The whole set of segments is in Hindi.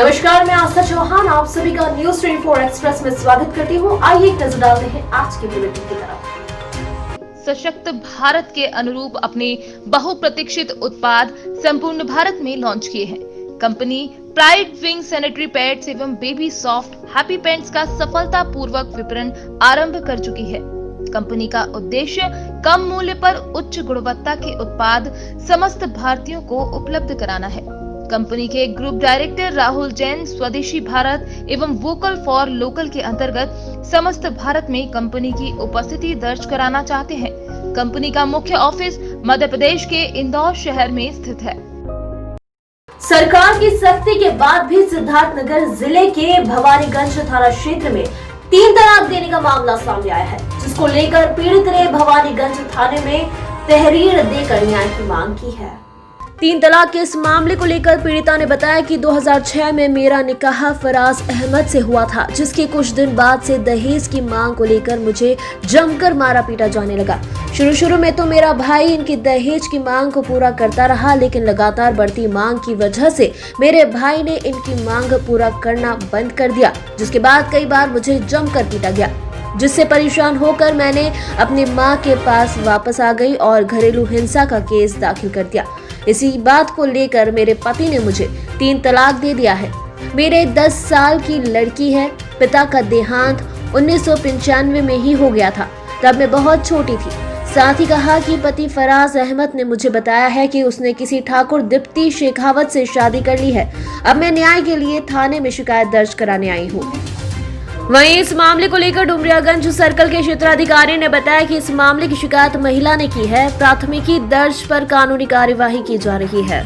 नमस्कार, मैं आस्था चौहान आप सभी का न्यूज 24 एक्सप्रेस में स्वागत करती हूँ। आइए एक नजर डालते हैं आज के बुलेटिन की तरफ। सशक्त भारत के अनुरूप अपने बहुप्रतीक्षित उत्पाद संपूर्ण भारत में लॉन्च किए हैं। Company pride wing sanitary pads एवं बेबी सॉफ्ट हैप्पी पैंट्स का सफलतापूर्वक विपणन आरंभ कर चुकी है। कंपनी का उद्देश्य कम मूल्य पर उच्च गुणवत्ता के उत्पाद समस्त भारतीयों को उपलब्ध कराना है। कंपनी के ग्रुप डायरेक्टर राहुल जैन स्वदेशी भारत एवं वोकल फॉर लोकल के अंतर्गत समस्त भारत में कंपनी की उपस्थिति दर्ज कराना चाहते हैं। कंपनी का मुख्य ऑफिस मध्य प्रदेश के इंदौर शहर में स्थित है। सरकार की सख्ती के बाद भी सिद्धार्थनगर जिले के भवानीगंज थाना क्षेत्र में 3 तलाक देने का मामला सामने आया है, जिसको लेकर पीड़ित ने भवानीगंज थाने में तहरीर देकर न्याय की मांग की है। 3 तलाक के इस मामले को लेकर पीड़िता ने बताया कि 2006 में मेरा निकाह फराज अहमद से हुआ था, जिसके कुछ दिन बाद से दहेज की मांग को लेकर मुझे जमकर मारा पीटा जाने लगा। शुरू में तो मेरा भाई इनकी दहेज की मांग को पूरा करता रहा, लेकिन लगातार बढ़ती मांग की वजह से मेरे भाई ने इनकी मांग पूरा करना बंद कर दिया, जिसके बाद कई बार मुझे जमकर पीटा गया, जिससे परेशान होकर मैंने अपनी मां के पास वापस आ गई और घरेलू हिंसा का केस दाखिल कर दिया। इसी बात को लेकर मेरे पति ने मुझे 3 तलाक दे दिया है। मेरे 10 साल की लड़की है। पिता का देहांत 1995 में ही हो गया था, तब मैं बहुत छोटी थी। साथ ही कहा कि पति फराज अहमद ने मुझे बताया है कि उसने किसी ठाकुर दीप्ति शेखावत से शादी कर ली है। अब मैं न्याय के लिए थाने में शिकायत दर्ज कराने आई हूँ। वहीं इस मामले को लेकर डुमरियागंज सर्कल के क्षेत्राधिकारी ने बताया कि इस मामले की शिकायत महिला ने की है। प्राथमिकी दर्ज पर कानूनी कार्यवाही की जा रही है।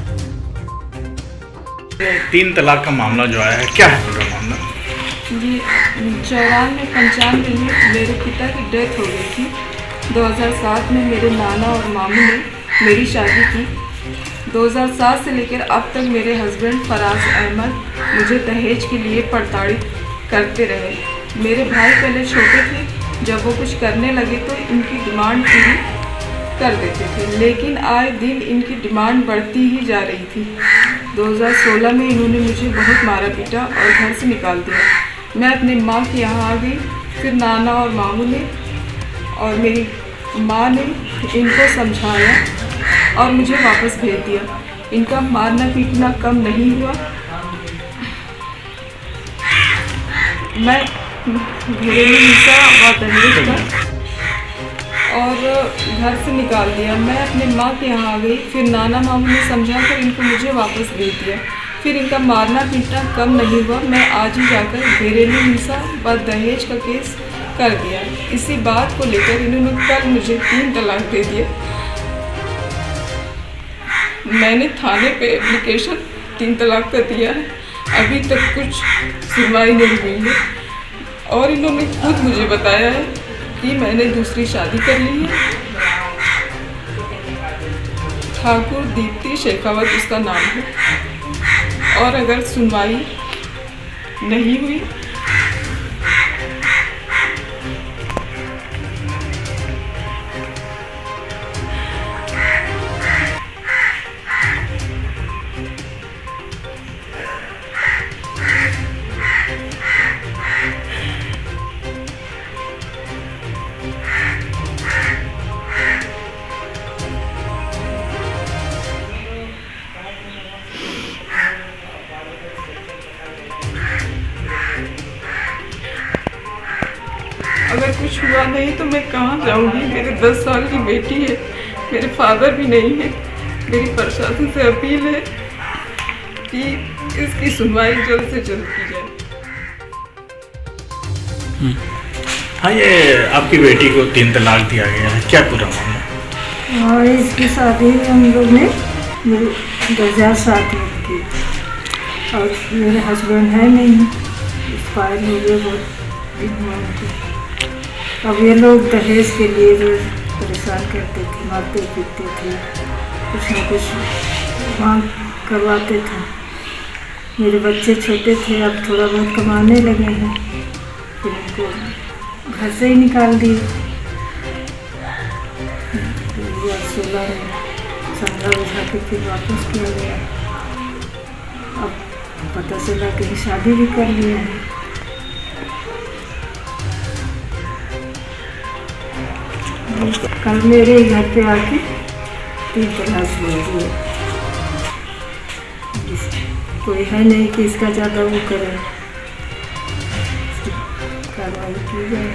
3 तलाक का मामला जो आया है, क्या है पूरा मामला? जी 94-95 में मेरे पिता की डेथ हो गई थी। 2007 में मेरे नाना और मामू ने मेरी शादी की। 2007 से लेकर अब तक मेरे हस्बैंड फराज अहमद मुझे दहेज के लिए प्रताड़ित करते रहे। मेरे भाई पहले छोटे थे, जब वो कुछ करने लगे तो इनकी डिमांड पूरी कर देते थे, लेकिन आए दिन इनकी डिमांड बढ़ती ही जा रही थी। 2016 में इन्होंने मुझे बहुत मारा पीटा और घर से निकाल दिया। मैं अपनी माँ के यहाँ आ गई, फिर नाना और मामू ने और मेरी माँ ने इनको समझाया और मुझे वापस भेज दिया। इनका मारना पीटना कम नहीं हुआ। मैं घरेलू हिंसा व दहेज का और घर से निकाल दिया। मैं अपने माँ के यहाँ आ गई, फिर नाना मामू ने समझा कर इनको मुझे वापस भेज दिया। फिर इनका मारना पीटना कम नहीं हुआ। मैं आज ही जाकर घरेलू हिंसा व दहेज का केस कर दिया। इसी बात को लेकर इन्होंने कल मुझे 3 तलाक दे दिए। मैंने थाने पे एप्लीकेशन 3 तलाक का दिया है, अभी तक कुछ सुनवाई नहीं हुई है। और इन्होंने खुद मुझे बताया है कि मैंने दूसरी शादी कर ली है। ठाकुर दीप्ति शेखावत उसका नाम है। और अगर सुनवाई नहीं हुई अगर कुछ हुआ नहीं तो मैं कहाँ जाऊँगी? मेरे 10 साल की बेटी है, मेरे फादर भी नहीं है। मेरी प्रशासन से अपील है कि इसकी सुनवाई जल्द से जल्द की जाए। हाँ, ये आपकी बेटी को 3 तलाक दिया गया है, क्या पूरा मामला? और इसकी शादी हम लोग ने 2007 में की और मेरे हस्बैंड है नहीं, एक्सपायर हो गए बहुत दिन हुआ मुझे। अब ये लोग दहेज के लिए जो परेशान करते थे, मारते पीटते थे, कुछ न कुछ मांग करवाते थे। मेरे बच्चे छोटे थे, अब थोड़ा बहुत कमाने लगे हैं, फिर उनको घर से ही निकाल दिए। 2016 में 15 बुझा के फिर वापस किया गया। अब पता चला कहीं शादी भी कर लिया है। कल मेरे ही घर पे आके 3 तलाक बोल दिए। कोई है नहीं कि इसका ज़्यादा वो करे, कार्रवाई की जाए।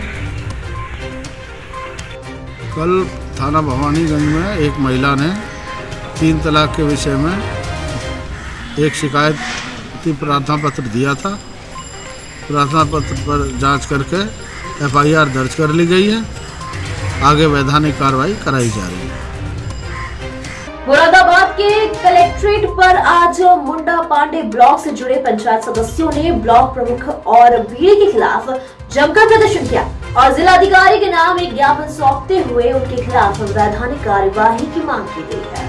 कल थाना भवानीगंज में एक महिला ने 3 तलाक के विषय में एक शिकायती प्रार्थना पत्र दिया था। प्रार्थना पत्र पर जांच करके FIR दर्ज कर ली गई है। आगे वैधानिक कार्रवाई कराई जा रही है। मुरादाबाद के कलेक्ट्रेट पर आज मुंडा पांडे ब्लॉक से जुड़े पंचायत सदस्यों ने ब्लॉक प्रमुख और बीडी के खिलाफ जमकर प्रदर्शन किया और जिलाधिकारी के नाम एक ज्ञापन सौंपते हुए उनके खिलाफ वैधानिक कार्यवाही की मांग की गई है।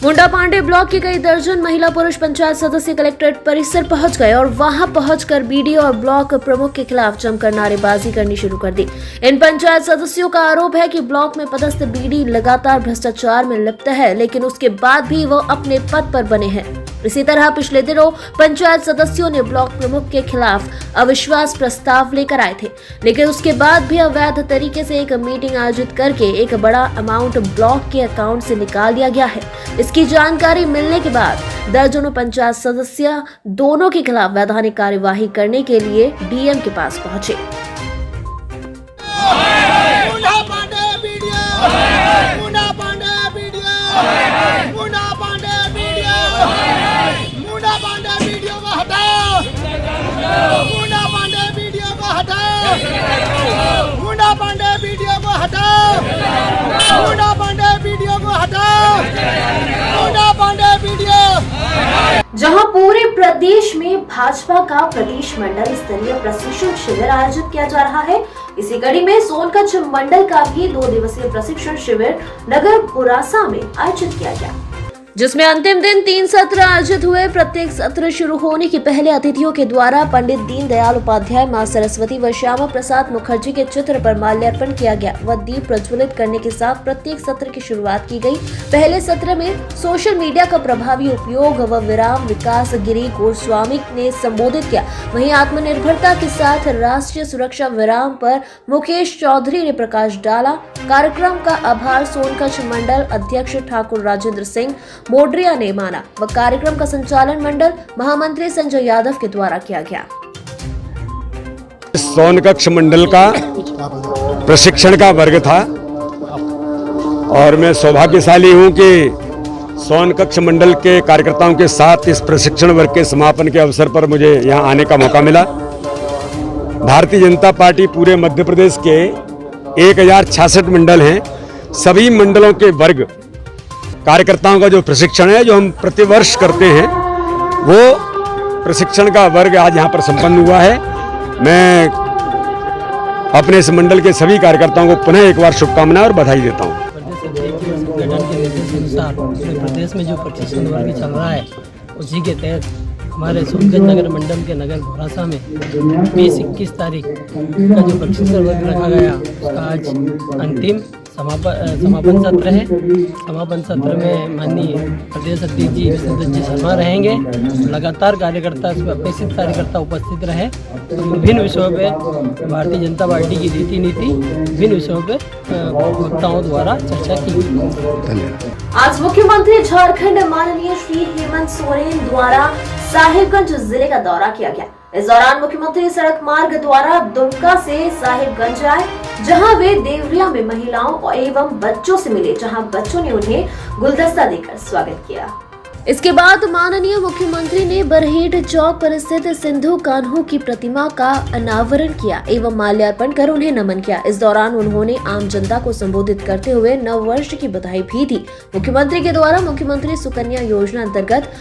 मुंडा पांडे ब्लॉक के कई दर्जन महिला पुरुष पंचायत सदस्य कलेक्ट्रेट परिसर पहुंच गए और वहां पहुंचकर बीडीओ और ब्लॉक प्रमुख के खिलाफ जमकर नारेबाजी करनी शुरू कर दी। इन पंचायत सदस्यों का आरोप है कि ब्लॉक में पदस्थ बीडी लगातार भ्रष्टाचार में लिप्त है, लेकिन उसके बाद भी वो अपने पद पर बने हैं। इसी तरह पिछले दिनों पंचायत सदस्यों ने ब्लॉक प्रमुख के खिलाफ अविश्वास प्रस्ताव लेकर आए थे, लेकिन उसके बाद भी अवैध तरीके से एक मीटिंग आयोजित करके एक बड़ा अमाउंट ब्लॉक के अकाउंट से निकाल दिया गया है। इसकी जानकारी मिलने के बाद दर्जनों पंचायत सदस्य दोनों के खिलाफ वैधानिक कार्यवाही करने के लिए डीएम के पास पहुंचे। जहां पूरे प्रदेश में भाजपा का प्रदेश मंडल स्तरीय प्रशिक्षण शिविर आयोजित किया जा रहा है, इसी कड़ी में सोनकच्छ मंडल का भी 2 दिवसीय प्रशिक्षण शिविर नगर पुरासा में आयोजित किया गया, जिसमें अंतिम दिन 3 सत्र आयोजित हुए। प्रत्येक सत्र शुरू होने के पहले अतिथियों के द्वारा पंडित दीनदयाल उपाध्याय, मां सरस्वती व श्यामा प्रसाद मुखर्जी के चित्र पर माल्यार्पण किया गया व दीप प्रज्वलित करने के साथ प्रत्येक सत्र की शुरुआत की गई। पहले सत्र में सोशल मीडिया का प्रभावी उपयोग व विराम विकास गिरी गोस्वामी ने संबोधित किया। वहीं आत्मनिर्भरता के साथ राष्ट्रीय सुरक्षा विराम पर मुकेश चौधरी ने प्रकाश डाला। कार्यक्रम का आभार सोनकच्छ मंडल अध्यक्ष ठाकुर राजेंद्र सिंह मोडरिया ने माना व कार्यक्रम का संचालन मंडल महामंत्री संजय यादव के द्वारा किया गया। सोनकच्छ मंडल का प्रशिक्षण का वर्ग था और मैं सौभाग्यशाली हूं कि सोनकच्छ मंडल के कार्यकर्ताओं के साथ इस प्रशिक्षण वर्ग के समापन के अवसर पर मुझे यहां आने का मौका मिला। भारतीय जनता पार्टी पूरे मध्य प्रदेश के 1066 मंडल हैं। सभी मंडलों के वर्ग कार्यकर्ताओं का जो प्रशिक्षण है, जो हम प्रतिवर्ष करते हैं, वो प्रशिक्षण का वर्ग आज यहाँ पर संपन्न हुआ है। मैं अपने इस मंडल के सभी कार्यकर्ताओं को पुनः एक बार शुभकामनाएं और बधाई देता हूँ। गठन के निर्देश अनुसार पूरे प्रदेश में जो प्रशिक्षण वर्ग चल रहा है, उसी के तहत हमारे सोनकच्छ नगर मंडल के नगर भोरासा में 20-21 तारीख का जो प्रशिक्षण वर्ग रखा गया, उसका आज अंतिम समापन सत्र है। समापन सत्र में माननीय प्रदेश अध्यक्ष जी विष्णुदत्त जी शर्मा रहेंगे। लगातार कार्यकर्ता, अपेक्षित कार्यकर्ता उपस्थित रहे। विभिन्न विषयों पे भारतीय जनता पार्टी की रीति नीति, विभिन्न विषयों पे वक्ताओं द्वारा चर्चा की गई। आज मुख्यमंत्री झारखंड माननीय श्री हेमंत सोरेन द्वारा साहिबगंज जिले का दौरा किया गया। इस दौरान मुख्यमंत्री सड़क मार्ग द्वारा दुमका से साहिबगंज आए, जहां वे देवरिया में महिलाओं एवं बच्चों से मिले, जहां बच्चों ने उन्हें गुलदस्ता देकर स्वागत किया। इसके बाद माननीय मुख्यमंत्री ने बरहेट चौक पर स्थित सिंधु कान्हू की प्रतिमा का अनावरण किया एवं माल्यार्पण कर उन्हें नमन किया। इस दौरान उन्होंने आम जनता को संबोधित करते हुए नव वर्ष की बधाई भी दी। मुख्यमंत्री के द्वारा मुख्यमंत्री सुकन्या योजना अंतर्गत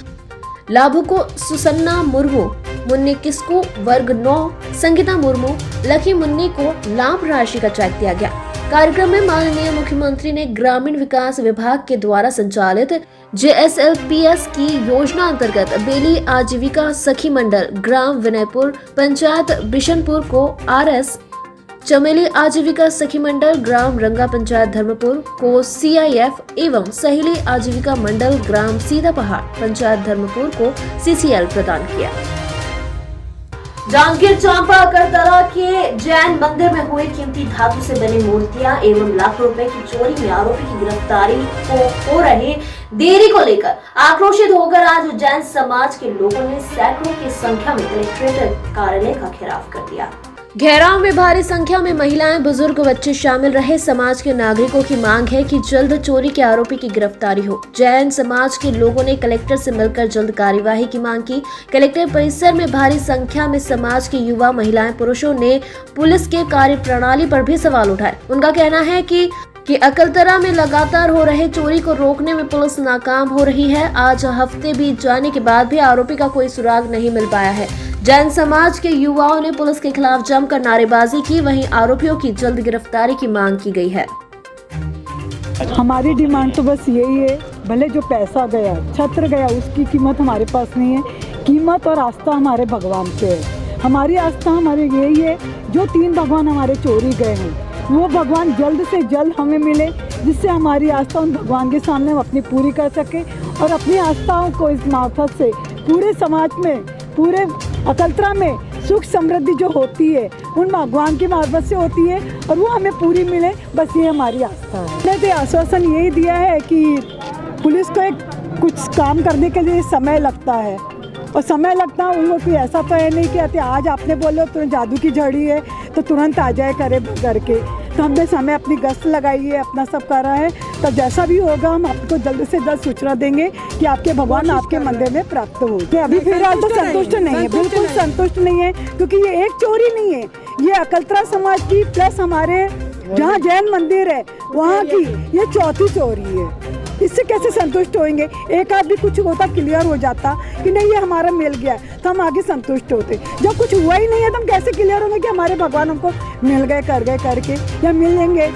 लाभुकों सुसन्ना मुर्मू, मुन्नी किस्कू वर्ग 9, संगीता मुर्मू, लकी मुन्नी को लाभ राशि का चेक दिया गया। कार्यक्रम में माननीय मुख्यमंत्री ने ग्रामीण विकास विभाग के द्वारा संचालित JSLPS की योजना अंतर्गत बेली आजीविका सखी मंडल ग्राम विनयपुर पंचायत बिशनपुर को RS, चमेली आजीविका सखी मंडल ग्राम रंगा पंचायत धर्मपुर को CIF एवं सहेली आजीविका मंडल ग्राम सीधा पहाड़ पंचायत धर्मपुर को CCL प्रदान किया। जांजगीर चांपा अकलतरा के जैन मंदिर में हुए कीमती धातु से बनी मूर्तियां एवं लाखों रुपए की चोरी में आरोपी की गिरफ्तारी को हो रही देरी को लेकर आक्रोशित होकर आज जैन समाज के लोगों ने सैकड़ों की संख्या में कलेक्ट्रेट कार्यालय का घेराव कर दिया। घेराव में भारी संख्या में महिलाएं, बुजुर्ग, बच्चे शामिल रहे। समाज के नागरिकों की मांग है कि जल्द चोरी के आरोपी की गिरफ्तारी हो। जैन समाज के लोगों ने कलेक्टर से मिलकर जल्द कार्यवाही की मांग की। कलेक्टर परिसर में भारी संख्या में समाज के युवा, महिलाएं, पुरुषों ने पुलिस के कार्यप्रणाली पर भी सवाल उठाए। उनका कहना है कि अकलतरा में लगातार हो रहे चोरी को रोकने में पुलिस नाकाम हो रही है। आज हफ्ते बीत जाने के बाद भी आरोपी का कोई सुराग नहीं मिल पाया है। जैन समाज के युवाओं ने पुलिस के खिलाफ जमकर नारेबाजी की। वहीं आरोपियों की जल्द गिरफ्तारी की मांग की गई है। हमारी डिमांड तो बस यही है, भले जो पैसा गया, छत्र गया, उसकी कीमत हमारे पास नहीं है। कीमत और आस्था हमारे भगवान पे है। हमारी आस्था हमारे यही है, जो 3 भगवान हमारे चोरी गए हैं वो भगवान जल्द से जल्द हमें मिले, जिससे हमारी आस्था उन भगवान के सामने हम अपनी पूरी कर सके और अपनी आस्थाओं को इस मार्फत से पूरे समाज में, पूरे अकलतरा में सुख समृद्धि जो होती है उन भगवान की मार्फत से होती है और वो हमें पूरी मिले, बस ये हमारी आस्था है। मैंने आश्वासन यही दिया है कि पुलिस को कुछ काम करने के लिए समय लगता है और समय लगता है उनको कोई ऐसा तो है नहीं कि आज आपने बोलो तुरंत जादू की झड़ी है तो तुरंत आ जाए करे करके। तो हमने समय अपनी गश्त लगाई है, अपना सब करा है, तो जैसा भी होगा हम आपको जल्द से जल्द सूचना देंगे कि आपके भगवान आपके मंदिर में प्राप्त हो। अभी फिलहाल तो संतुष्ट नहीं है, बिल्कुल संतुष्ट नहीं है, क्योंकि ये एक चोरी नहीं है, ये अकलतरा समाज की प्लस हमारे जहाँ जैन मंदिर है वहाँ की ये चौथी चोरी है। इससे कैसे संतुष्ट होंगे? एक आध भी कुछ होता क्लियर हो जाता कि नहीं ये हमारा मिल गया तो हम आगे संतुष्ट होते। जब कुछ हुआ ही नहीं है तो हम कैसे क्लियर होंगे कि हमारे भगवान हमको मिल गए, कर गए करके या मिलेंगे?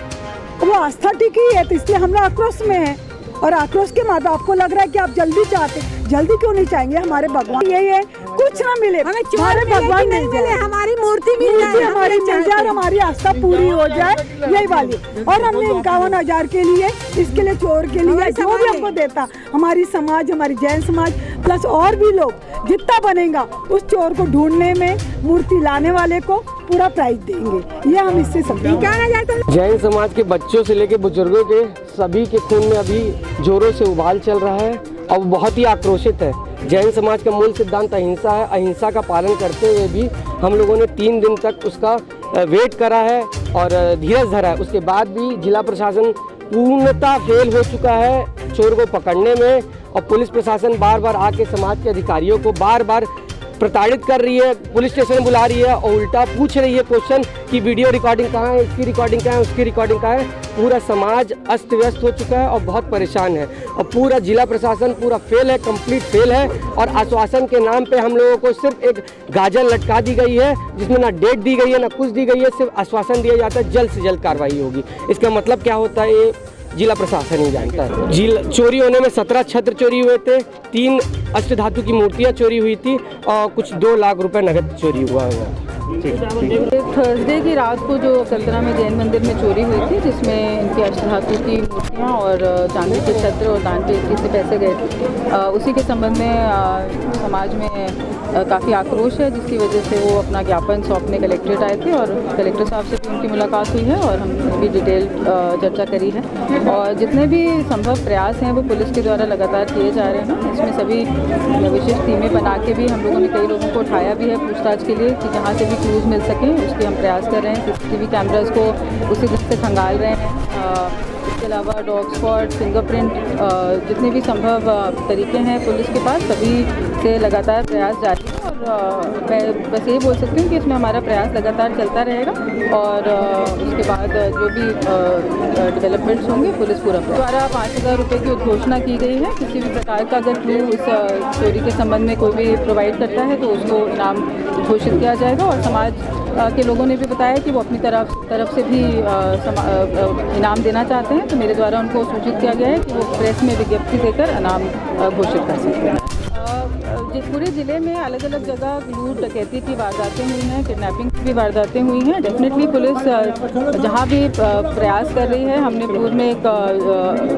वो आस्था टिकी है, तो इसलिए हम लोग आक्रोश में है और आक्रोश के बाद आपको लग रहा है कि आप जल्दी चाहते, जल्दी क्यों नहीं चाहेंगे? हमारे भगवान यही है, कुछ ना मिले, हमारे भगवान नहीं मिले, हमारी मूर्ति मिल जाए, हमारी मिल जाए और हमारी आस्था पूरी हो जाए, यही वाली। और हमने 51,000 के लिए, इसके लिए चोर के लिए जो भी हमको देता, हमारी समाज, हमारी जैन समाज प्लस और भी लोग जितना बनेगा उस चोर को ढूंढने में, मूर्ति लाने वाले को पूरा प्राइज देंगे। ये हम इससे सब जैन समाज के बच्चों से लेकर बुजुर्गों के सभी के खून में अभी जोरों से उबाल चल रहा है और बहुत ही आक्रोशित है। जैन समाज का मूल सिद्धांत अहिंसा है। अहिंसा का पालन करते हुए भी हम लोगों ने 3 दिन तक उसका वेट करा है और धीरज धरा है। उसके बाद भी जिला प्रशासन पूर्णतः फेल हो चुका है चोर को पकड़ने में और पुलिस प्रशासन बार बार आके समाज के अधिकारियों को बार बार प्रताड़ित कर रही है, पुलिस स्टेशन बुला रही है और उल्टा पूछ रही है क्वेश्चन कि वीडियो रिकॉर्डिंग कहाँ है, इसकी रिकॉर्डिंग कहाँ है, उसकी रिकॉर्डिंग कहाँ है। पूरा समाज अस्त व्यस्त हो चुका है और बहुत परेशान है और पूरा जिला प्रशासन पूरा फेल है, कंप्लीट फेल है। और आश्वासन के नाम पे हम लोगों को सिर्फ एक गाजर लटका दी गई है जिसमें ना डेट दी गई है ना कुछ दी गई है, सिर्फ आश्वासन दिया जाता है जल्द से जल्द कार्रवाई होगी। इसका मतलब क्या होता है ये जिला प्रशासन ही जानता है। चोरी होने में 17 छत्र चोरी हुए थे, 3 अष्टधातु की मूर्तियां चोरी हुई थी और कुछ 2 लाख रुपए नगद चोरी हुआ था। थर्सडे की रात को जो अकलतरा में जैन मंदिर में चोरी हुई थी, जिसमें इनकी अष्टधातु की मूर्तियाँ और चांदी के छत्र और दान पेटी से पैसे गए थे, उसी के संबंध में समाज में काफ़ी आक्रोश है, जिसकी वजह से वो अपना ज्ञापन सौंपने कलेक्ट्रेट आए थे और कलेक्टर साहब से भी उनकी मुलाकात हुई है और हमने भी डिटेल चर्चा करी है। और जितने भी संभव प्रयास हैं वो पुलिस के द्वारा लगातार किए जा रहे हैं। इसमें सभी विशेष टीमें बना के भी हम लोगों ने कई लोगों को उठाया भी है पूछताछ के लिए कि जहाँ से भी क्लूज मिल सकें उसके हम प्रयास कर रहे हैं। CCTV कैमरास को उसी दिन से खंगाल रहे हैं। इसके अलावा डॉग स्पॉट, फिंगरप्रिंट, जितने भी संभव तरीके हैं पुलिस के पास, सभी से लगातार प्रयास जारी है। और मैं बस यही बोल सकती हूँ कि इसमें हमारा प्रयास लगातार चलता रहेगा और उसके बाद जो भी डेवलपमेंट्स होंगे पुलिस पूरा द्वारा 5,000 रुपये की उद्घोषणा की गई है। किसी भी प्रकार का अगर क्लू इस चोरी के संबंध में कोई भी प्रोवाइड करता है तो उसको इनाम घोषित किया जाएगा। और समाज के लोगों ने भी बताया कि वो अपनी तरफ से भी इनाम देना चाहते हैं, तो मेरे द्वारा उनको सूचित किया गया है कि वो प्रेस में विज्ञप्ति देकर इनाम घोषित कर सकते हैं। पूरे ज़िले में अलग अलग जगह लूट डकैती की वारदातें हुई हैं, किडनैपिंग की भी वारदातें हुई हैं। डेफिनेटली पुलिस जहां भी प्रयास कर रही है। हमने पूर्व में एक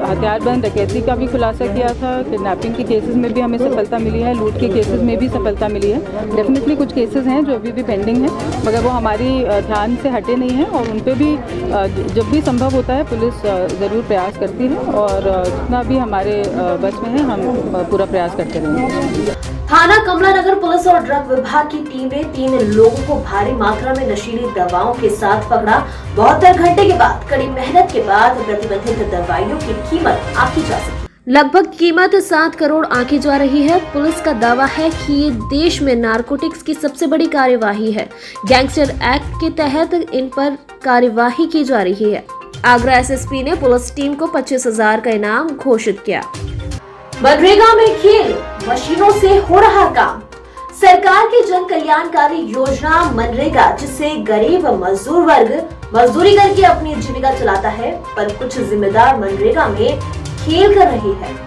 हथियारबंद डकैती का भी खुलासा किया था। किडनैपिंग के केसेस में भी हमें सफलता मिली है, लूट के केसेस में भी सफलता मिली है। डेफिनेटली कुछ केसेस हैं जो अभी भी पेंडिंग हैं, मगर वो हमारी ध्यान से हटे नहीं हैं और उन पर भी जब भी संभव होता है पुलिस ज़रूर प्रयास करती है और जितना भी हमारे बस में है हम पूरा प्रयास करते रहेंगे। थाना कमला नगर पुलिस और ड्रग विभाग की टीम ने 3 लोगों को भारी मात्रा में नशीली दवाओं के साथ पकड़ा। 72 घंटे के बाद कड़ी मेहनत के बाद प्रतिबंधित दवाइयों की कीमत आंकी जा सकी। लगभग कीमत 7 करोड़ आंकी जा रही है। पुलिस का दावा है कि ये देश में नारकोटिक्स की सबसे बड़ी कार्यवाही है। गैंगस्टर एक्ट के तहत इन पर कार्यवाही की जा रही है। आगरा एसएसपी ने पुलिस टीम को 25,000 का इनाम घोषित किया। मनरेगा में खेल मशीनों से हो रहा काम। सरकार की जन कल्याणकारी योजना मनरेगा, जिससे गरीब मजदूर वर्ग मजदूरी करके अपनी जीविका चलाता है, पर कुछ जिम्मेदार मनरेगा में खेल कर रही है।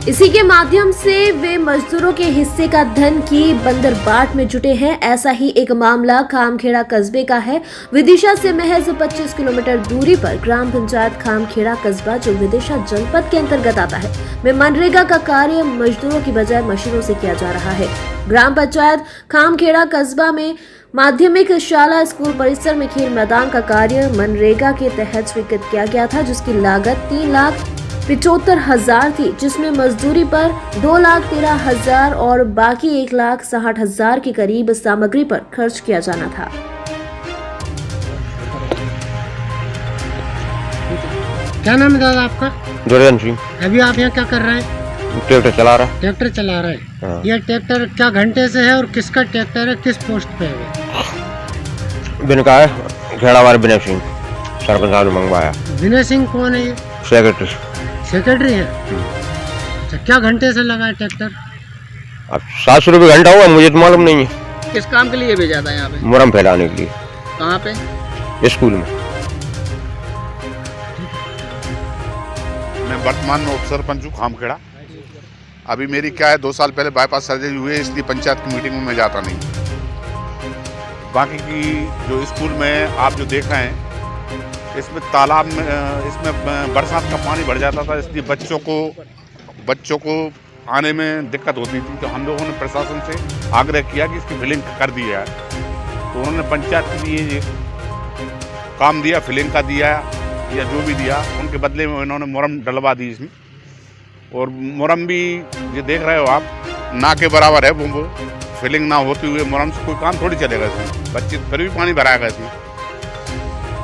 इसी के माध्यम से वे मजदूरों के हिस्से का धन की बंदरबाट में जुटे हैं। ऐसा ही एक मामला खामखेड़ा कस्बे का है। विदिशा से महज 25 किलोमीटर दूरी पर ग्राम पंचायत खामखेड़ा कस्बा, जो विदिशा जनपद के अंतर्गत आता है, में मनरेगा का कार्य मजदूरों की बजाय मशीनों से किया जा रहा है। ग्राम पंचायत खामखेड़ा कस्बा में माध्यमिक शाला स्कूल परिसर में खेल मैदान का कार्य मनरेगा के तहत स्वीकृत किया गया था, जिसकी लागत 3,75,000 थी, जिसमें मजदूरी पर 2,13,000 और बाकी 1,60,000 के करीब सामग्री पर खर्च किया जाना था। क्या नाम है दादा आपका? दुर्जन सिंह। अभी आप यहाँ क्या कर रहे हैं? ट्रैक्टर चला रहा है। ट्रैक्टर चला रहे हैं। हाँ। ये ट्रैक्टर क्या घंटे से है और किसका ट्रैक्टर है, किस पोस्ट पे है? बिन का है खेड़ावार विनय सिंह, सरपंच साहब ने मंगवाया। विनय सिंह कौन है ये? सेक्रेटरी है। अच्छा, क्या घंटे से लगा है ट्रैक्टर? अब 700 रुपये घंटा हुआ, मुझे तो मालूम नहीं है। किस काम के लिए भेजा था यहाँ पे? मुरम फैलाने के लिए। कहाँ पे? स्कूल में। मैं वर्तमान में उप सरपंच हूँ खामखेड़ा। अभी मेरी क्या है, 2 साल पहले बाईपास सर्जरी हुई है, इसलिए पंचायत की मीटिंग में मैं जाता नहीं। बाकी की जो स्कूल में आप जो देख रहे हैं, इसमें तालाब में इसमें बरसात का पानी भर जाता था, इसलिए बच्चों को आने में दिक्कत होती थी। तो हम लोगों ने प्रशासन से आग्रह किया कि इसकी फिलिंग कर दी जाए। तो उन्होंने पंचायत के लिए ये काम दिया, फिलिंग का दिया या जो भी दिया, उनके बदले में उन्होंने मुरम डलवा दी इसमें। और मुरम भी ये देख रहे हो आप, ना के बराबर है। वो फिलिंग ना होते हुए मुरम से कोई काम थोड़ी चलेगा इसमें, बच्चे फिर भी पानी भराएगा इसमें।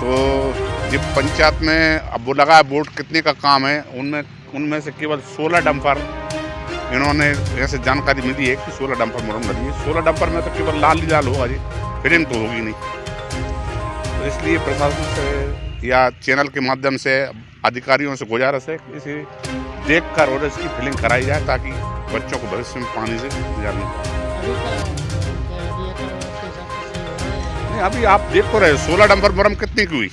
तो ये पंचायत में अब वो लगा है बोर्ड कितने का काम है, उनमें से केवल 16 डंपर इन्होंने ऐसे जानकारी मिली है कि 16 डंपर मुरम लगी है। 16 डंपर में तो केवल लाल ही लाल होगा जी, फिलिंग तो होगी नहीं। तो इसलिए प्रशासन से या चैनल के माध्यम से अधिकारियों से गुजारिश है कि इसे देखकर और इसकी फिलिंग कराई जाए, ताकि बच्चों को भविष्य में पानी से गुजारना पड़े। नहीं, अभी आप देख तो रहे 16 डंपर मुरम कितने की हुई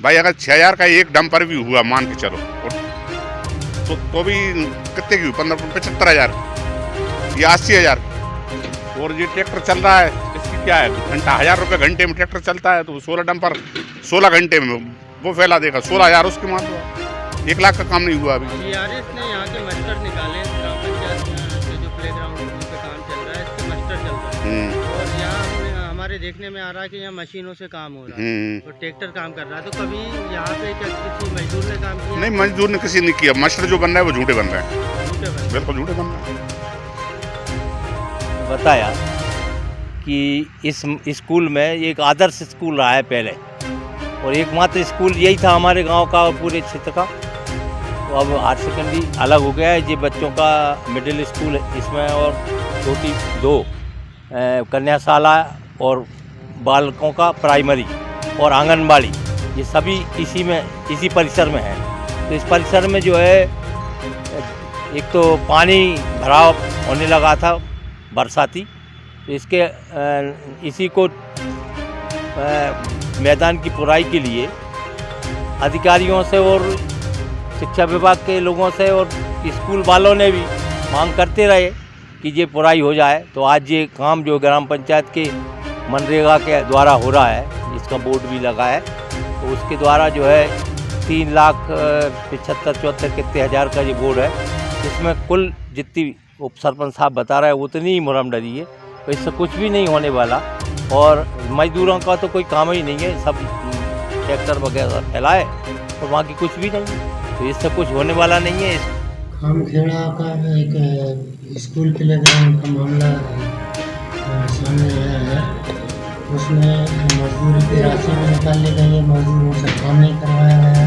भाई? अगर 6,000 का एक डंपर भी हुआ मान के चलो, तो भी कितने की हुई? 75,000 या 80,000। और ये ट्रैक्टर चल रहा है, इसकी क्या है, घंटा 1,000 रुपये घंटे में ट्रैक्टर चलता है, तो 16 डंपर 16 घंटे में वो फैला देगा। 16,000 उसकी मान दो, 1 लाख का काम नहीं हुआ अभी। GRS ने यहाँ के मास्टर निकाले, ग्राम पंचायत के जो प्लेग्राउंड पे काम चल रहा है, इसके मास्टर चल रहा है। और यहाँ हमारे देखने में आ रहा है कि यहाँ मशीनों से काम हो रहा है और ट्रैक्टर काम कर रहा है। तो कभी यहाँ पे क्या किसी मजदूर ने काम किया? नहीं, मजदूर ने किसी ने किया। मास्टर जो बन रहा है वो झूठे बन रहे हैं, बिल्कुल झूठे बन रहे हैं। बताया कि इस स्कूल में एक आदर्श स्कूल रहा है पहले, और एकमात्र स्कूल यही था हमारे गांव का और पूरे क्षेत्र का। तो अब हायर सेकेंडरी अलग हो गया है, ये बच्चों का मिडिल स्कूल है इसमें, और छोटी 2 कन्याशाला और बालकों का प्राइमरी और आंगनबाड़ी, ये सभी इसी परिसर में है। तो इस परिसर में जो है, एक तो पानी भराव होने लगा था बरसाती, तो इसके इसी को मैदान की पुराई के लिए अधिकारियों से और शिक्षा विभाग के लोगों से और स्कूल वालों ने भी मांग करते रहे कि ये पुराई हो जाए। तो आज ये काम जो ग्राम पंचायत के मनरेगा के द्वारा हो रहा है, इसका बोर्ड भी लगा है, तो उसके द्वारा जो है 3,75,74 कितने हज़ार का ये बोर्ड है, जिसमें कुल जितनी उप सरपंच साहब बता रहे हैं उतनी ही मुरम डली है। तो इससे कुछ भी नहीं होने वाला और मजदूरों का तो कोई काम ही नहीं है, सब ट्रैक्टर वगैरह फैलाए और बाकी कुछ भी नहीं है, तो इससे कुछ होने वाला नहीं है। खामखेड़ा का एक स्कूल प्ले ग्राउंड का मामला सामने आया है। उसमें मजदूरी की राशि भी निकाल ली गई है, मजदूरों से काम नहीं करवाया गया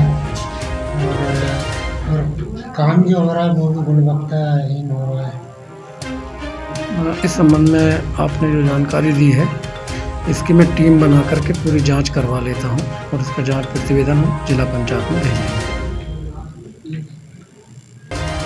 और काम जो हो रहा है वो भी गुणवत्ताहीन हो रहा है। इस संबंध में आपने जो जानकारी दी है, इसकी मैं टीम बना करके पूरी जांच करवा लेता हूं और इसका जांच प्रतिवेदन जिला पंचायत में भेजेंगे।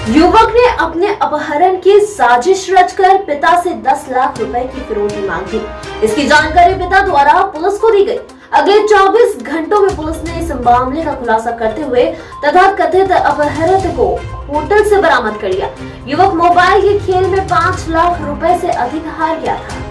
युवक ने अपने अपहरण की साजिश रचकर पिता से 10 लाख रुपए की फिरौती मांगी। इसकी जानकारी पिता द्वारा पुलिस को दी गई। अगले 24 घंटों में पुलिस ने इस मामले का खुलासा करते हुए तथा कथित अपहरण को होटल से बरामद कर लिया। युवक मोबाइल के खेल में 5 लाख रुपए से अधिक हार गया था।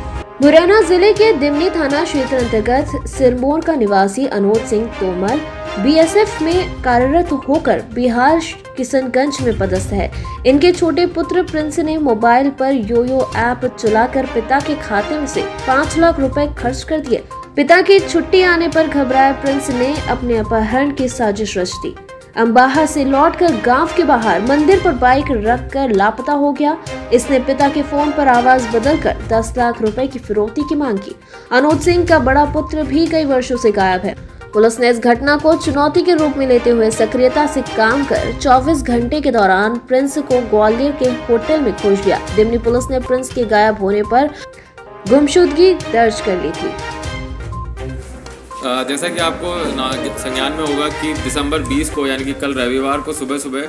मुरैना जिले के दिमनी थाना क्षेत्र अंतर्गत सिरमौर का निवासी अनोद सिंह तोमर बीएसएफ में कार्यरत होकर बिहार किशनगंज में पदस्थ है। इनके छोटे पुत्र प्रिंस ने मोबाइल पर योयो ऐप चलाकर पिता के खाते में से 5 लाख रुपए खर्च कर दिए। पिता की छुट्टी आने पर घबराए प्रिंस ने अपने अपहरण की साजिश रच दी। अम्बाहा से लौटकर गांव के बाहर मंदिर पर बाइक रखकर लापता हो गया। इसने पिता के फोन पर आवाज बदलकर 10 लाख रुपए की फिरौती की मांग की। अनोद सिंह का बड़ा पुत्र भी कई वर्षों से गायब है। पुलिस ने इस घटना को चुनौती के रूप में लेते हुए सक्रियता से काम कर 24 घंटे के दौरान प्रिंस को ग्वालियर के होटल में खोज लिया। दिमनी पुलिस ने प्रिंस के गायब होने पर गुमशुदगी दर्ज कर ली थी। जैसा कि आपको संज्ञान में होगा कि दिसंबर 20 को यानी कि कल रविवार को सुबह सुबह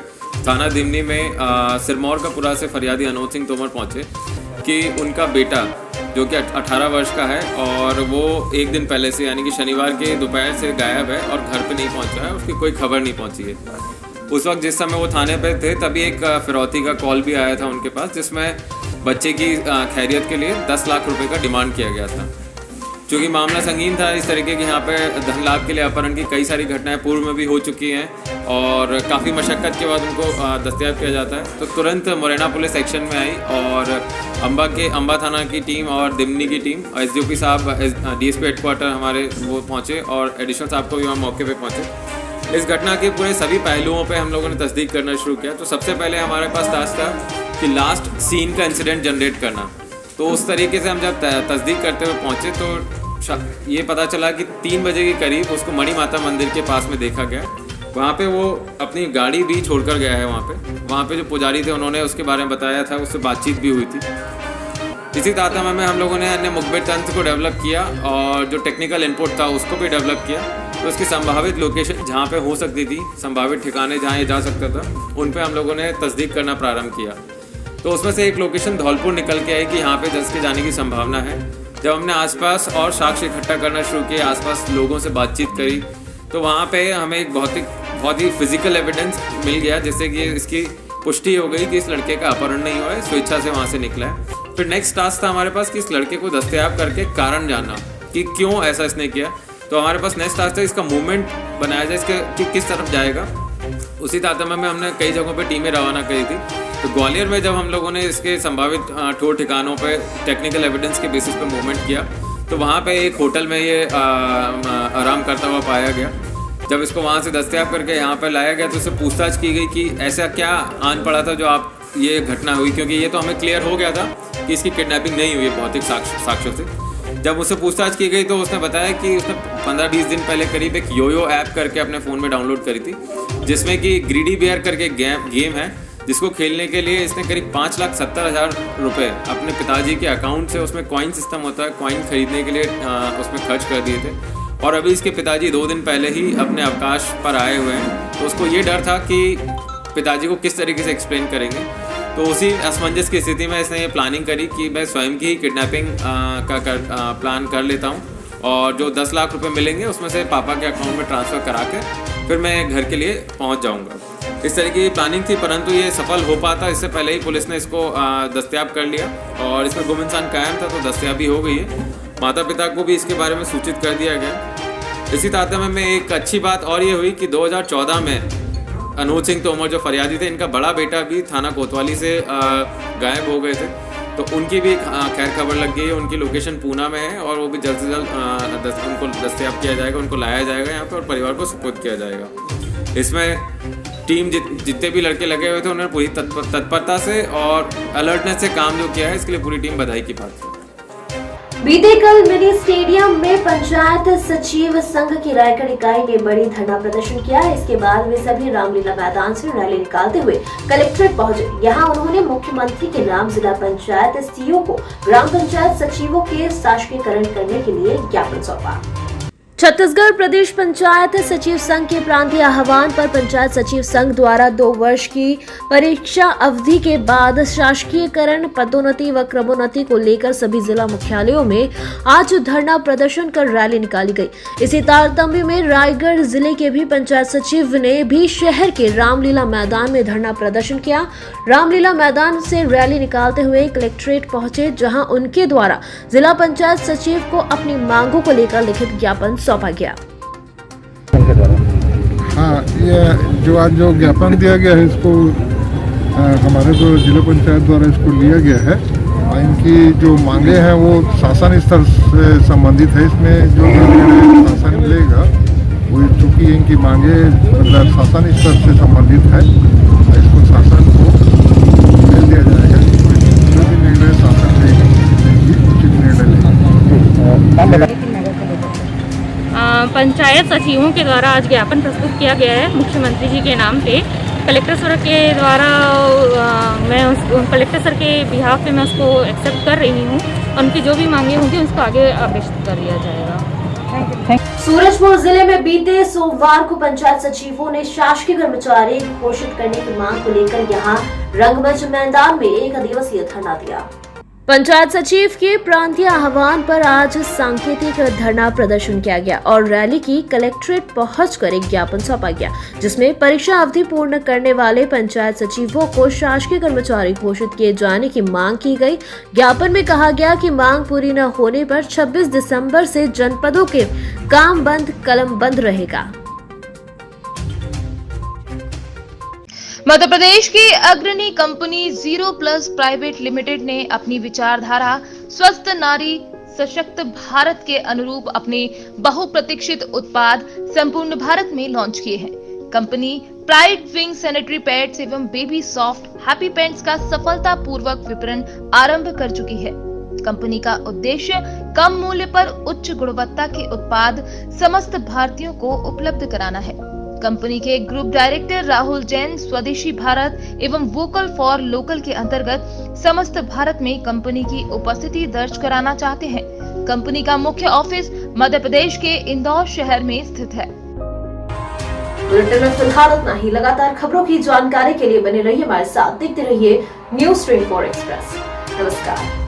थाना दिमनी में सिरमौर का पुरा से फरियादी अनोद सिंह तोमर पहुंचे कि उनका बेटा जो कि 18 वर्ष का है और वो एक दिन पहले से यानी कि शनिवार के दोपहर से गायब है और घर पे नहीं पहुंचा है, उसकी कोई खबर नहीं पहुंची है। उस वक्त जिस समय वो थाने पे थे तभी एक फिरौती का कॉल भी आया था उनके पास, जिसमें बच्चे की खैरियत के लिए 10 लाख रुपये का डिमांड किया गया था। क्योंकि मामला संगीन था, इस तरीके की यहाँ पे धन लाभ के लिए अपहरण की कई सारी घटनाएं पूर्व में भी हो चुकी हैं और काफ़ी मशक्क़त के बाद उनको दस्तयाब किया जाता है, तो तुरंत मुरैना पुलिस एक्शन में आई और अम्बा थाना की टीम और दिमनी की टीम, एसडीओपी साहब डीएसपी हेडक्वार्टर हमारे वो पहुँचे और एडिशनल साहब को भी वहाँ मौके पर पहुँचे। इस घटना के पूरे सभी पहलुओं पर हम लोगों ने तस्दीक करना शुरू किया। तो सबसे पहले हमारे पास टास्क था कि लास्ट सीन का इंसिडेंट जनरेट करना। तो उस तरीके से हम जब तस्दीक करते हुए पहुँचे तो ये पता चला कि 3 बजे के करीब उसको मणि माता मंदिर के पास में देखा गया। वहाँ पे वो अपनी गाड़ी भी छोड़कर गया है। वहाँ पे जो पुजारी थे उन्होंने उसके बारे में बताया था, उससे बातचीत भी हुई थी। इसी तारतम्य में हम लोगों ने अन्य मुखबिर तंत्र को डेवलप किया और जो टेक्निकल इनपुट था उसको भी डेवलप किया। तो उसकी संभावित लोकेशन जहाँ पे हो सकती थी, संभावित ठिकाने जहाँ ये जा सकता था, उन पे हम लोगों ने तस्दीक करना प्रारंभ किया। तो उसमें से एक लोकेशन धौलपुर निकल के आई कि यहाँ पे जज के जाने की संभावना है। जब हमने आसपास और साक्ष्य इकट्ठा करना शुरू किया, आसपास लोगों से बातचीत करी, तो वहाँ पे हमें एक बहुत ही फिजिकल एविडेंस मिल गया, जिससे कि इसकी पुष्टि हो गई कि इस लड़के का अपहरण नहीं हुआ है, स्वेच्छा से वहाँ से निकला है। फिर नेक्स्ट टास्क था हमारे पास कि इस लड़के को दस्तयाब करके कारण जानना कि क्यों ऐसा इसने किया। तो हमारे पास नेक्स्ट टास्क था इसका मूवमेंट बनाया जाए, इसके किस तरफ जाएगा। उसी तारतम्य में हमने कई जगहों पे टीमें रवाना करी थी। तो ग्वालियर में जब हम लोगों ने इसके संभावित ठोर ठिकानों पे टेक्निकल एविडेंस के बेसिस पे मूवमेंट किया, तो वहाँ पे एक होटल में ये आराम करता हुआ पाया गया। जब इसको वहाँ से दस्तयाब करके यहाँ पर लाया गया तो उससे पूछताछ की गई कि ऐसा क्या आन पड़ा था जो आप ये घटना हुई, क्योंकि ये तो हमें क्लियर हो गया था कि इसकी किडनैपिंग नहीं हुई है भौतिक साक्ष्यों से। जब उससे पूछताछ की गई तो उसने बताया कि उसने 15-20 दिन पहले करीब एक योयो ऐप करके अपने फ़ोन में डाउनलोड करी थी, जिसमें कि ग्रीडी बियर करके गेम है, जिसको खेलने के लिए इसने करीब 5,70,000 रुपये अपने पिताजी के अकाउंट से, उसमें कॉइन सिस्टम होता है, कॉइन खरीदने के लिए उसमें खर्च कर दिए थे। और अभी इसके पिताजी 2 दिन पहले ही अपने अवकाश पर आए हुए हैं, तो उसको ये डर था कि पिताजी को किस तरीके से एक्सप्लेन करेंगे। तो उसी असमंजस की स्थिति में इसने ये प्लानिंग करी कि मैं स्वयं की ही किडनैपिंग का प्लान कर लेता हूँ और जो 10 लाख रुपए मिलेंगे उसमें से पापा के अकाउंट में ट्रांसफ़र करा के फिर मैं घर के लिए पहुँच जाऊँगा। इस तरह की प्लानिंग थी, परंतु ये सफल हो पाता इससे पहले ही पुलिस ने इसको दस्तयाब कर लिया और इसमें गुम इंसान कायम था, तो दस्तयाबी हो गई है। माता पिता को भी इसके बारे में सूचित कर दिया गया। इसी तारतम्य में एक अच्छी बात और ये हुई कि 2014 में अनूज सिंह तोमर जो फरियादी थे, इनका बड़ा बेटा भी थाना कोतवाली से गायब हो गए थे, तो उनकी भी खैर खबर लग गई है। उनकी लोकेशन पूना में है और वो भी जल्द से जल्द उनको दस्तयाब किया जाएगा, उनको लाया जाएगा यहाँ पे और परिवार को सुपुर्द किया जाएगा। इसमें टीम जितने भी लड़के लगे हुए थे उन्होंने पूरी तत्परता से और अलर्टनेस से काम जो किया है, इसके लिए पूरी टीम बधाई की पात्र है। बीते कल मिनी स्टेडियम में पंचायत सचिव संघ की रायगढ़ इकाई ने बड़ी धरना प्रदर्शन किया। इसके बाद वे सभी रामलीला मैदान से रैली निकालते हुए कलेक्ट्रेट पहुंचे। यहां उन्होंने मुख्यमंत्री के नाम जिला पंचायत सीईओ को ग्राम पंचायत सचिवों के शासकीयकरण करने के लिए ज्ञापन सौंपा। छत्तीसगढ़ प्रदेश पंचायत सचिव संघ के प्रांतीय आह्वान पर पंचायत सचिव संघ द्वारा 2 वर्ष की परीक्षा अवधि के बाद शासकीयकरण, पदोन्नति व क्रमोन्नति को लेकर सभी जिला मुख्यालयों में आज धरना प्रदर्शन कर रैली निकाली गई। इसी तारतम्य में रायगढ़ जिले के भी पंचायत सचिव ने भी शहर के रामलीला मैदान में धरना प्रदर्शन किया। रामलीला मैदान से रैली निकालते हुए कलेक्ट्रेट पहुंचे, जहां उनके द्वारा जिला पंचायत सचिव को अपनी मांगों को लेकर लिखित ज्ञापन सौंपा गया। हाँ, ये जो आज जो ज्ञापन दिया गया है, इसको हमारे जो जिला पंचायत द्वारा इसको लिया गया है। इनकी जो मांगे हैं वो शासन स्तर से संबंधित है। इसमें जो शासन लेगा वो, चूँकि इनकी मांगे मतलब शासन स्तर से संबंधित है, इसको शासन को दे दिया जाएगा। जो भी निर्णय शासन लेगी उचित निर्णय लेगी। पंचायत सचिवों के द्वारा आज ज्ञापन प्रस्तुत किया गया है मुख्यमंत्री जी के नाम पे। कलेक्टर सर के द्वारा मैं उस कलेक्टर सर के बिहाफ पे मैं उसको एक्सेप्ट कर रही हूँ। उनकी जो भी मांगे होंगी उसको आगे अपेक्षित कर लिया जाएगा। सूरजपुर जिले में बीते सोमवार को पंचायत सचिवों ने शासकीय कर्मचारी घोषित करने की मांग को लेकर यहां रंगमंच मैदान में 1 दिवसीय धरना दिया। पंचायत सचिव के प्रांतीय आह्वान पर आज सांकेतिक धरना प्रदर्शन किया गया और रैली की कलेक्ट्रेट पहुंचकर एक ज्ञापन सौंपा गया, जिसमें परीक्षा अवधि पूर्ण करने वाले पंचायत सचिवों को शासकीय कर्मचारी घोषित किए जाने की मांग की गई। ज्ञापन में कहा गया कि मांग पूरी न होने पर 26 दिसंबर से जनपदों के काम बंद, कलम बंद रहेगा। मध्य प्रदेश की अग्रणी कंपनी 0+ प्राइवेट लिमिटेड ने अपनी विचारधारा स्वस्थ नारी सशक्त भारत के अनुरूप अपने बहुप्रतीक्षित उत्पाद संपूर्ण भारत में लॉन्च किए हैं। Company pride wing sanitary pads एवं बेबी सॉफ्ट हैप्पी पैंट्स का सफलतापूर्वक विपणन आरंभ कर चुकी है। कंपनी का उद्देश्य कम मूल्य पर उच्च गुणवत्ता के उत्पाद समस्त भारतीयों को उपलब्ध कराना है। कंपनी के ग्रुप डायरेक्टर राहुल जैन स्वदेशी भारत एवं वोकल फॉर लोकल के अंतर्गत समस्त भारत में कंपनी की उपस्थिति दर्ज कराना चाहते हैं। कंपनी का मुख्य ऑफिस मध्य प्रदेश के इंदौर शहर में स्थित है। बुलेटिन में फिलहाल इतना ही। लगातार खबरों की जानकारी के लिए बने रहिए हमारे साथ, देखते रहिए न्यूज़ 24 एक्सप्रेस। नमस्कार।